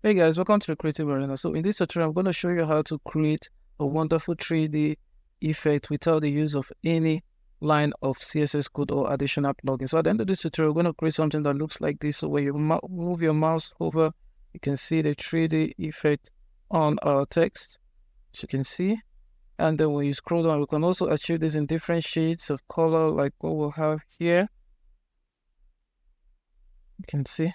Hey guys, welcome to the Creative Arena. So in this tutorial, I'm going to show you how to create a wonderful 3D effect without the use of any line of CSS code or additional plugins. So at the end of this tutorial, we're going to create something that looks like this. So when you move your mouse over, you can see the 3D effect on our text, as you can see. And then when you scroll down, we can also achieve this in different shades of color, like what we'll have here. You can see.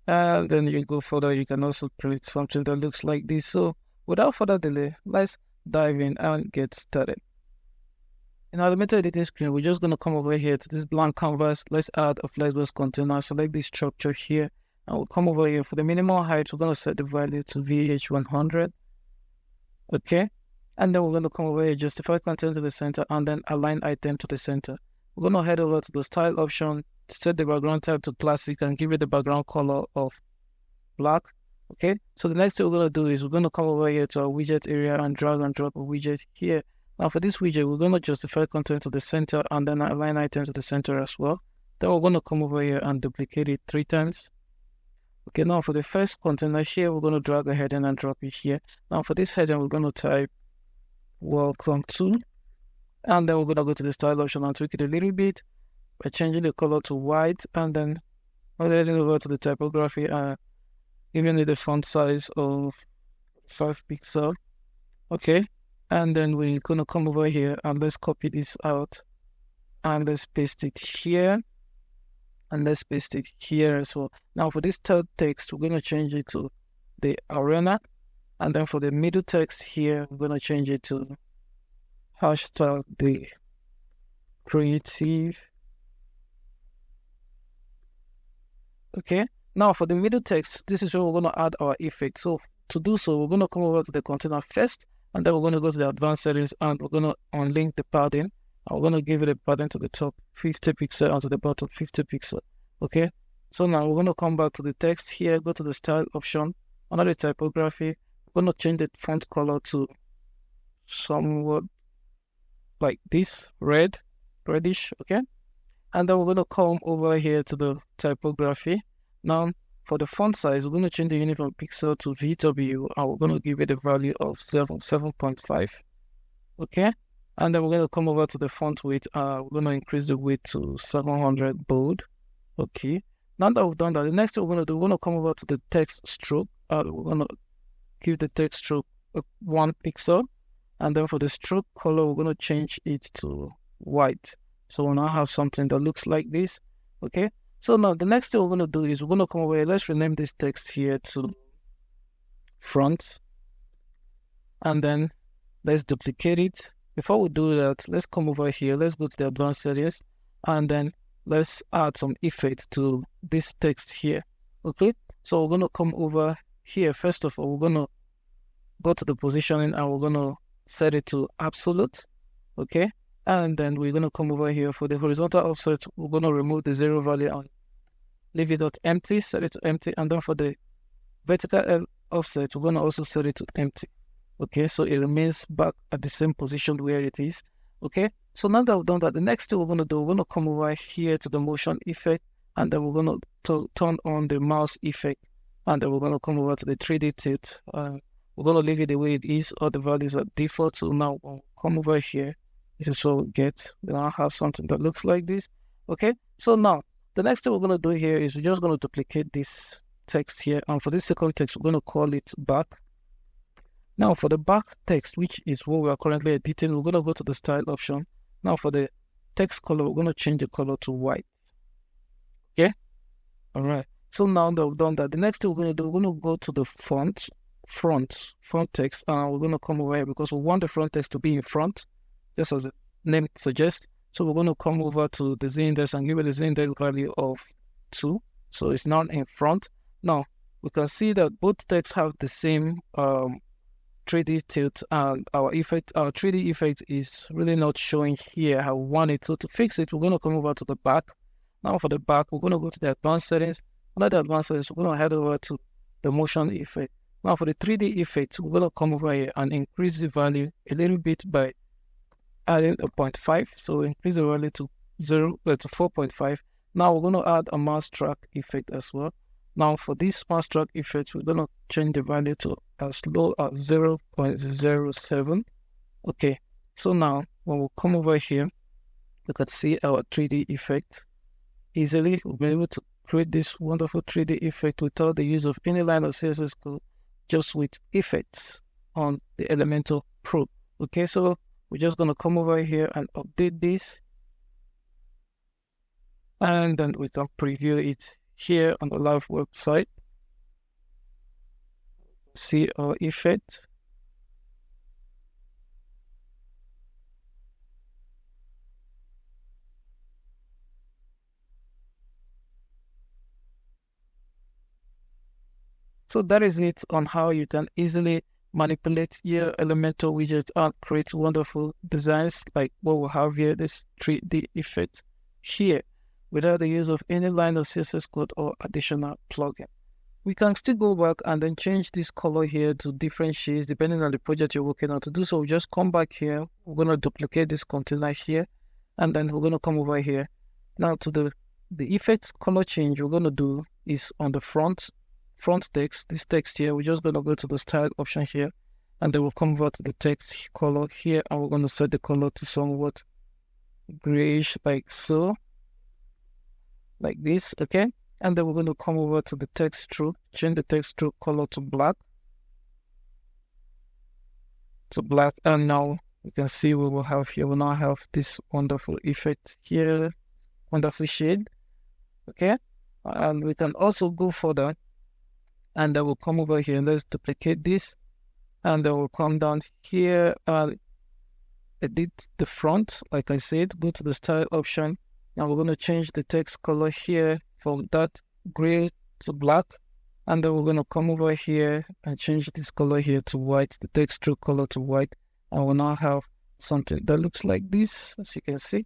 And then you go further, you can also create something that looks like this. So without further delay, let's dive in and get started. In our Elementor editing screen, we're just going to come over here to this blank canvas. Let's add a flexbox container, select this structure here, and we'll come over here. For the minimum height, we're going to set the value to VH100. Okay. And then we're going to come over here, justify content to the center, and then align item to the center. We're going to head over to the style option, set the background type to classic, and give it the background color of black. Okay, so the next thing we're going to do is we're going to come over here to our widget area and drag and drop a widget here. Now for this widget, we're going to justify content to the center and then align item to the center as well. Then we're going to come over here and duplicate it 3 times. Okay, now for the first container here, we're going to drag a heading and drop it here. Now for this heading, we're going to type welcome to, and then we're going to go to the style option and tweak it a little bit by changing the color to white, and then heading over to the typography and giving it the font size of 5 pixels. Okay, and then we're going to come over here and let's copy this out and let's paste it here, and let's paste it here as well. Now for this third text, we're going to change it to the arena, and then for the middle text here, we're going to change it to hashtag the creative. Okay, now for the middle text, this is where we're going to add our effect. So to do so, we're going to come over to the container first, and then we're going to go to the advanced settings, and we're going to unlink the padding. And we're going to give it a padding to the top 50 pixels and to the bottom 50 pixels. Okay, so now we're going to come back to the text here, go to the style option, under the typography, we're going to change the font color to somewhat like this, reddish, okay? And then we're going to come over here to the typography. Now, for the font size, we're going to change the uniform pixel to VW, and we're going to give it a value of 7.5. Okay? And then we're going to come over to the font weight. We're going to increase the weight to 700 bold. Okay? Now that we've done that, the next thing we're going to do, we're going to come over to the text stroke. We're going to give the text stroke 1 pixel. And then for the stroke color, we're going to change it to white. So we'll now have something that looks like this. Okay. So now the next thing we're going to do is we're going to come over here. Let's rename this text here to front. And then let's duplicate it. Before we do that, let's come over here. Let's go to the advanced settings. And then let's add some effect to this text here. Okay. So we're going to come over here. First of all, we're going to go to the positioning and we're going to set it to absolute. Okay. And then we're going to come over here for the horizontal offset. We're going to remove the 0 value and leave it at empty, set it to empty. And then for the vertical offset, we're going to also set it to empty. Okay, so it remains back at the same position where it is. Okay, so now that we've done that, the next thing we're going to do, we're going to come over here to the motion effect, and then we're going to turn on the mouse effect, and then we're going to come over to the 3D tilt. We're going to leave it the way it is, all the values are default. So now we'll come over here. This is what we get. We now have something that looks like this. Okay, so now the next thing we're going to do here is we're just going to duplicate this text here, and for this second text, we're going to call it back. Now for the back text, which is what we are currently editing, we're going to go to the style option. Now for the text color, we're going to change the color to white. Okay, all right. So now that we've done that, the next thing we're going to do, we're going to go to the front text, and we're going to come over here because we want the front text to be in front, just as the name suggests. So we're going to come over to the z-index and give it a z-index value of 2. So it's now in front. Now we can see that both texts have the same 3D tilt, and our 3D effect is really not showing here how we want it. So to fix it, we're going to come over to the back. Now for the back, we're going to go to the advanced settings. Under the advanced settings, we're going to head over to the motion effect. Now for the 3D effect, we're going to come over here and increase the value a little bit by adding a 0.5. So increase the value to 4.5. Now we're going to add a mouse track effect as well. Now for this smart stroke effect, we're gonna change the value to as low as 0.07. Okay, so now when we come over here, you can see our 3D effect easily. We'll be able to create this wonderful 3D effect without the use of any line of CSS code, just with effects on the Elementor Pro. Okay, so we're just gonna come over here and update this, and then we can preview it here on the live website. See our effect. So that is it on how you can easily manipulate your Elementor widget and create wonderful designs like what we have here, this 3D effect here, without the use of any line of CSS code or additional plugin. We can still go back and then change this color here to different shades depending on the project you're working on. To do so, just come back here. We're going to duplicate this container here, and then we're going to come over here. Now to the effect color change we're going to do is on the front text, this text here. We're just going to go to the style option here, and then we'll come over to the text color here, and we're going to set the color to somewhat grayish, like so, like this. Okay, and then we're going to come over to the text stroke, change the text stroke color to black, and now you can see what we'll have here. We'll now have this wonderful effect here, wonderful shade. Okay, and we can also go further, and then we'll come over here and let's duplicate this, and then we'll come down here and edit the front. Like I said, go to the style option. Now we're going to change the text color here from that gray to black, and then we're going to come over here and change this color here to white, the text stroke color to white, and we'll now have something that looks like this, as you can see.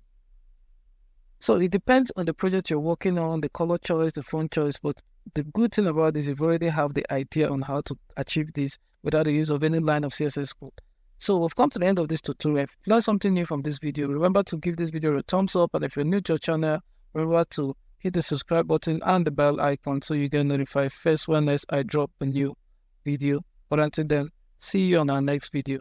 So it depends on the project you're working on, the color choice, the font choice, but the good thing about this, you already have the idea on how to achieve this without the use of any line of CSS code. So we've come to the end of this tutorial. If you learned something new from this video, remember to give this video a thumbs up, and if you're new to your channel, remember to hit the subscribe button and the bell icon so you get notified first when I drop a new video. But until then, see you on our next video.